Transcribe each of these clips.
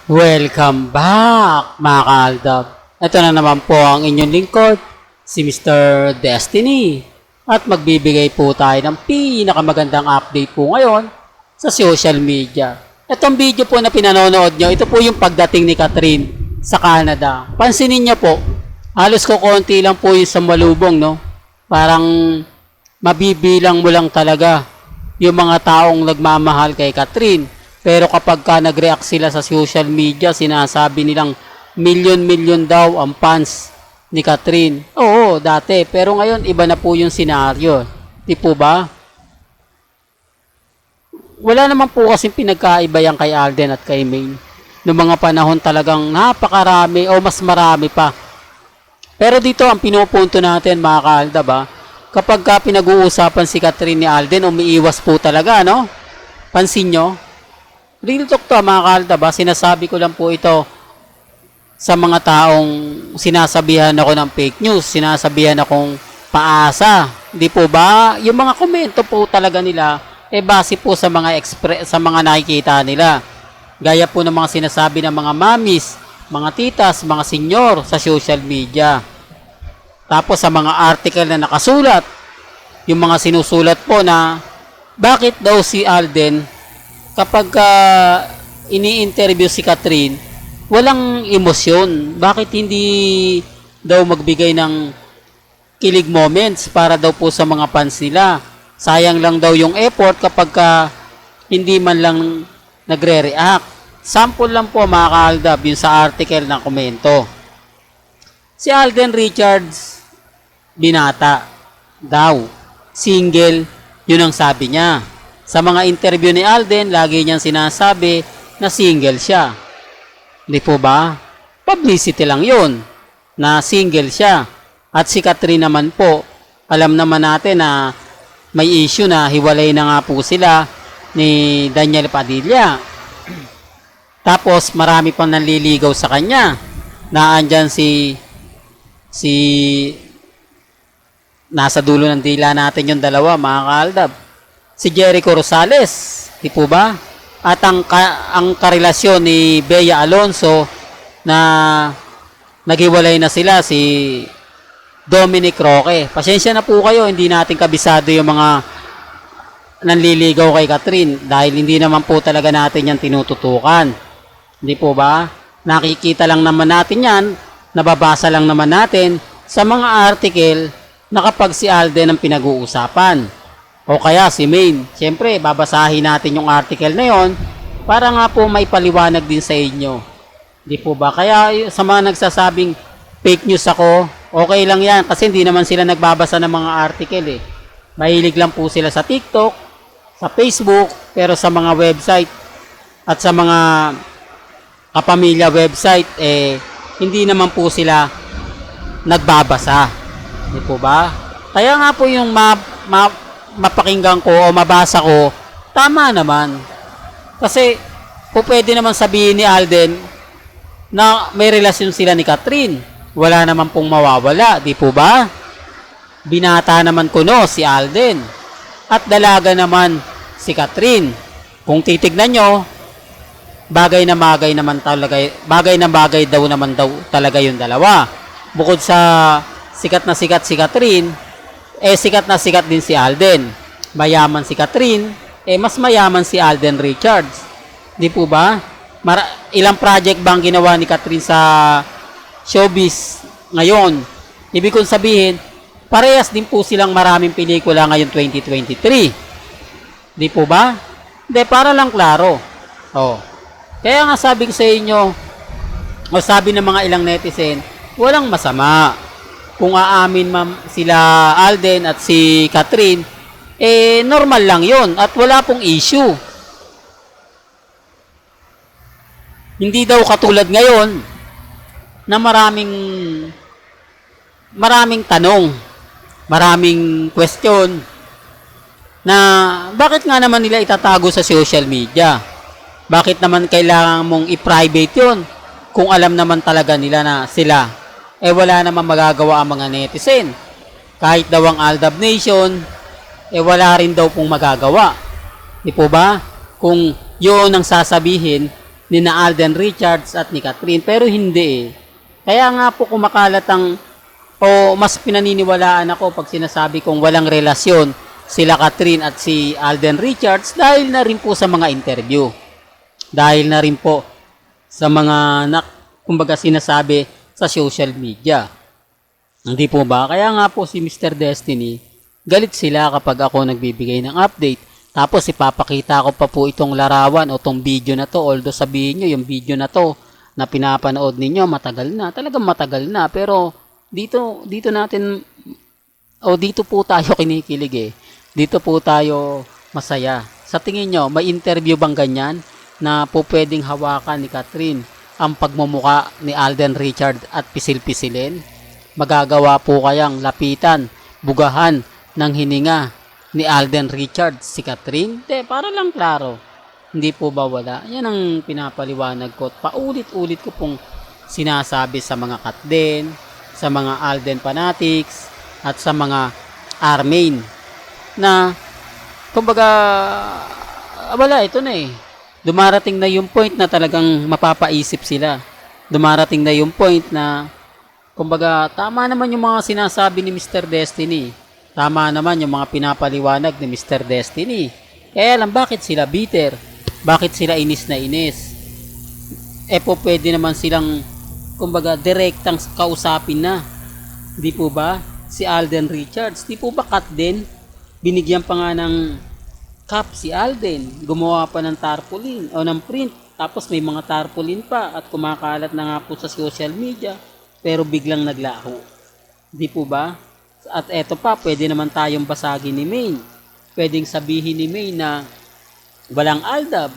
Welcome back mga kaaldab. Ito na naman po ang inyong lingkod, si Mr. Destiny. At magbibigay po tayo ng pinakamagandang update po ngayon sa social media. Itong video po na pinanonood nyo, ito po yung pagdating ni Catherine sa Canada. Pansinin nyo po, halos ko konti lang po yung sumalubong, no? Parang mabibilang mo lang talaga yung mga taong nagmamahal kay Catherine. Pero kapag ka nag-react sila sa social media, sinasabi nilang milyon-milyon daw ang fans ni Catherine. Oo, dati. Pero ngayon, iba na po yung senaryo. Di po ba? Wala naman po kasing pinagkaiba yan kay Alden at kay Maine. Noong mga panahon talagang napakarami o mas marami pa. Pero dito ang pinupunto natin mga kaalda ba, kapag ka pinag-uusapan si Catherine ni Alden, umiiwas po talaga, no? Pansin nyo? Real talk to mga kaalda ba, sinasabi ko lang po ito sa mga taong sinasabihan ako ng fake news, sinasabihan akong paasa. Di po ba? Yung mga komento po talaga nila, base po sa mga sa mga nakikita nila. Gaya po ng mga sinasabi ng mga mamis, mga titas, mga senyor sa social media. Tapos sa mga article na nakasulat, yung mga sinusulat po na bakit daw si Alden kapag ini-interview si Catherine, walang emosyon. Bakit hindi daw magbigay ng kilig moments para daw po sa mga fans nila? Sayang lang daw yung effort kapag hindi man lang nagre-react. Sample lang po mga kaaldab yun sa article na komento. Si Alden Richards, binata daw. Single, yun ang sabi niya. Sa mga interview ni Alden, lagi niyang sinasabi na single siya. Di po ba? Publicity lang yun na single siya. At si Catherine naman po, alam naman natin na may issue na hiwalay na nga po sila ni Daniel Padilla. Tapos marami pang nanliligaw sa kanya. Naandyan si nasa dulo ng dila natin yung dalawa mga kaaldab. Si Jericho Rosales, di po ba? At ang karelasyon ni Bea Alonso na naghiwalay na sila, si Dominic Roque. Pasensya na po kayo, hindi natin kabisado yung mga nanliligaw kay Catherine dahil hindi naman po talaga natin yan tinututukan. Di po ba? Nakikita lang naman natin yan, nababasa lang naman natin sa mga article na kapag si Alden ang pinag-uusapan. O kaya si Maine. Siyempre, babasahin natin yung article na yon para nga po may paliwanag din sa inyo. Di po ba? Kaya sa mga nagsasabing fake news ako, okay lang yan kasi hindi naman sila nagbabasa ng mga article eh. Mahilig lang po sila sa TikTok, sa Facebook, pero sa mga website at sa mga kapamilya website, hindi naman po sila nagbabasa. Di po ba? Kaya nga po yung mapakinggan ko o mabasa ko, tama naman. Kasi, po pwede naman sabihin ni Alden na may relasyon sila ni Catherine. Wala naman pong mawawala, di po ba? Binata naman kuno si Alden. At dalaga naman si Catherine. Kung titignan nyo, bagay na bagay daw naman talaga yung dalawa. Bukod sa sikat si Catherine, sikat na sikat din si Alden. Mayaman si Catherine, mas mayaman si Alden Richards. Di po ba? Ilang project bang ginawa ni Catherine sa showbiz ngayon? Ibig kong sabihin, parehas din po silang maraming pelikula ngayon 2023. Di po ba? Hindi, para lang klaro. Kaya nga sabi ko sa inyo, o sabi ng mga ilang netizen, walang masama kung aamin sila Alden at si Catherine, normal lang yon at wala pong issue. Hindi daw katulad ngayon na maraming tanong, maraming question na bakit nga naman nila itatago sa social media? Bakit naman kailangan mong i-private yon kung alam naman talaga nila na sila wala namang magagawa ang mga netizen. Kahit daw ang Aldab Nation, wala rin daw pong magagawa. Di po ba? Kung yun ang sasabihin ni na Alden Richards at ni Catherine, pero hindi eh. Kaya nga po kumakalat ang, o mas pinaniniwalaan ako pag sinasabi kong walang relasyon sila Catherine at si Alden Richards dahil na rin po sa mga interview. Dahil na rin po sa mga kumbaga sinasabi sa social media. Hindi po ba? Kaya nga po si Mr. Destiny, galit sila kapag ako nagbibigay ng update. Tapos ipapakita ko pa po itong larawan o itong video na to. Although sabihin nyo, yung video na to na pinapanood ninyo, matagal na. Talagang matagal na. Pero dito natin, o dito po tayo kinikilig eh. Dito po tayo masaya. Sa tingin nyo, may interview bang ganyan na po pwedeng hawakan ni Catherine ang pagmumuka ni Alden Richard at pisil-pisilin? Magagawa po kayang lapitan, bugahan ng hininga ni Alden Richards si Catherine? Para lang klaro. Hindi po ba wala? Yan ang pinapaliwanag ko. Paulit-ulit ko pong sinasabi sa mga Katden, sa mga Alden fanatics, at sa mga Armain na kumbaga wala, ito na eh. Dumarating na yung point na talagang mapapaisip sila. Dumarating na yung point na kumbaga tama naman yung mga sinasabi ni Mr. Destiny. Tama naman yung mga pinapaliwanag ni Mr. Destiny. Kaya lang, bakit sila bitter? Bakit sila inis na inis? Po pwede naman silang kumbaga direktang kausapin na. Di po ba? Si Alden Richards. Di po ba cut din? Binigyan pa nga ng cup si Alden. Gumawa pa ng tarpaulin o ng print. Tapos may mga tarpaulin pa at kumakalat na nga po sa social media. Pero biglang naglaho. Di po ba? At eto pa, pwede naman tayong basagin ni Maine. Pwedeng sabihin ni Maine na walang Aldab.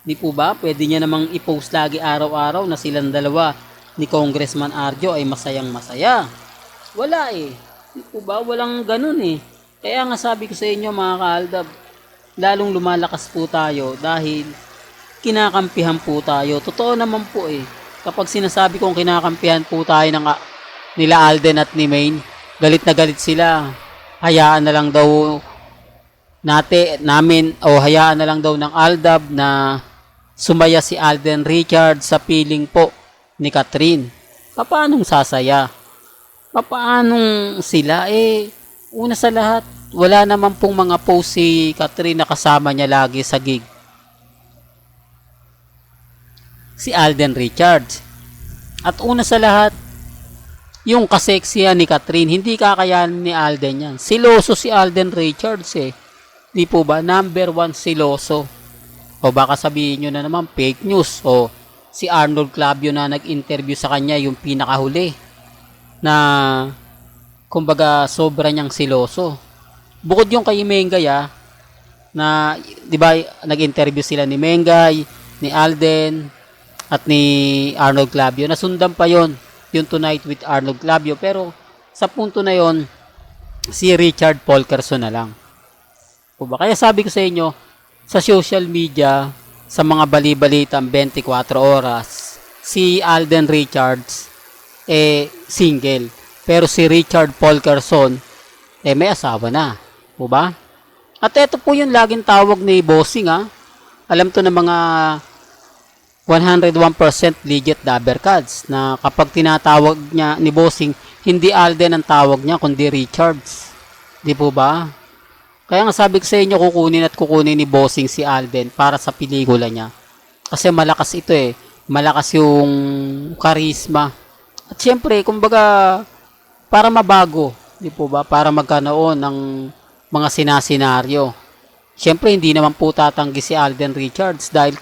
Di po ba? Pwede niya namang i-post lagi araw-araw na silang dalawa ni Congressman Arjo ay masayang masaya. Wala eh. Di po ba? Walang ganun eh. Kaya nga sabi ko sa inyo mga ka-Aldab, lalong lumalakas po tayo dahil kinakampihan po tayo. Totoo naman po eh. Kapag sinasabi kong kinakampihan po tayo ng nila Alden at ni Maine, galit na galit sila. Hayaan na lang daw namin o hayaan na lang daw ng Aldab na sumaya si Alden Richards sa piling po ni Catherine. Paanong sasaya? Paanong sila? Una sa lahat, wala naman pong mga post si Catherine na kasama niya lagi sa gig. Si Alden Richards. At una sa lahat, yung kaseksihan ni Catherine, hindi kakayanin ni Alden yan. Siloso si Alden Richards eh. Di po ba? Number 1 siloso. O baka sabihin nyo na naman fake news. O si Arnold Clavio na nag-interview sa kanya yung pinakahuli. Na kumbaga sobra niyang siloso. Bukod yung kay Mengay na di ba nag-interview sila ni Mengay, ni Alden, at ni Arnold Clavio. Nasundan pa yon yung Tonight with Arnold Clavio, pero sa punto na yon si Richard Polkerson na lang. Kaya sabi ko sa inyo, sa social media, sa mga bali-balitang 24 oras, si Alden Richards single, pero si Richard Polkerson may asawa na. Ba? At ito po yung laging tawag ni Bossing alam to ng mga 101% legit Dabbercats na kapag tinatawag niya ni Bossing, hindi Alden ang tawag niya kundi Richards. Di po ba? Kaya nga sabi ko sa inyo, kukunin ni Bossing si Alden para sa pelikula niya. Kasi malakas ito malakas yung karisma. At syempre, kumbaga, para mabago, di po ba? Para magkanoon ng mga sinasenaryo. Siyempre, hindi naman po tatanggi si Alden Richards dahil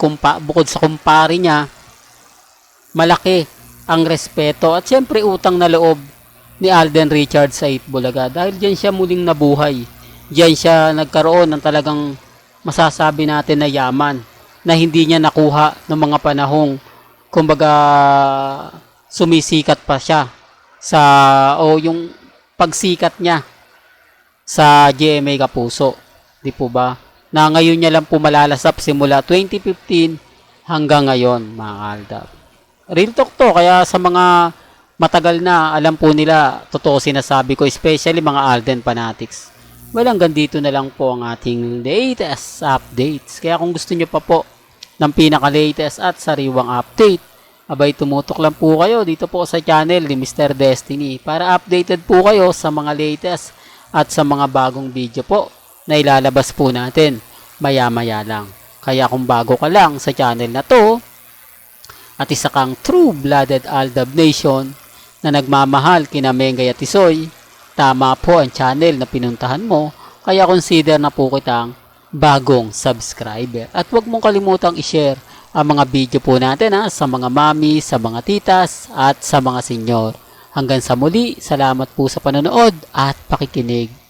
bukod sa kumpare niya, malaki ang respeto at siyempre utang na loob ni Alden Richards sa Itbulaga dahil diyan siya muling nabuhay. Diyan siya nagkaroon ng talagang masasabi natin na yaman na hindi niya nakuha ng mga panahong kumbaga sumisikat pa siya yung pagsikat niya sa GMA Kapuso. Di po ba? Na ngayon niya lang po malalasap simula 2015 hanggang ngayon, mga Aldab. Real talk to, kaya sa mga matagal na, alam po nila, totoo sinasabi ko, especially mga Alden fanatics. Well, hanggang dito na lang po ang ating latest updates. Kaya kung gusto nyo pa po ng pinaka-latest at sariwang update. Abay, tumutok lang po kayo dito po sa channel ni Mr. Destiny para updated po kayo sa mga latest at sa mga bagong video po na ilalabas po natin maya-maya lang. Kaya kung bago ka lang sa channel na to at isa kang true-blooded Aldab Nation na nagmamahal kina Mengay at Tisoy, tama po ang channel na pinuntahan mo, kaya consider na po kitang bagong subscriber. At huwag mong kalimutang i-share ang mga video po natin sa mga mami, sa mga titas at sa mga senyor. Hanggang sa muli, salamat po sa panonood at pakikinig.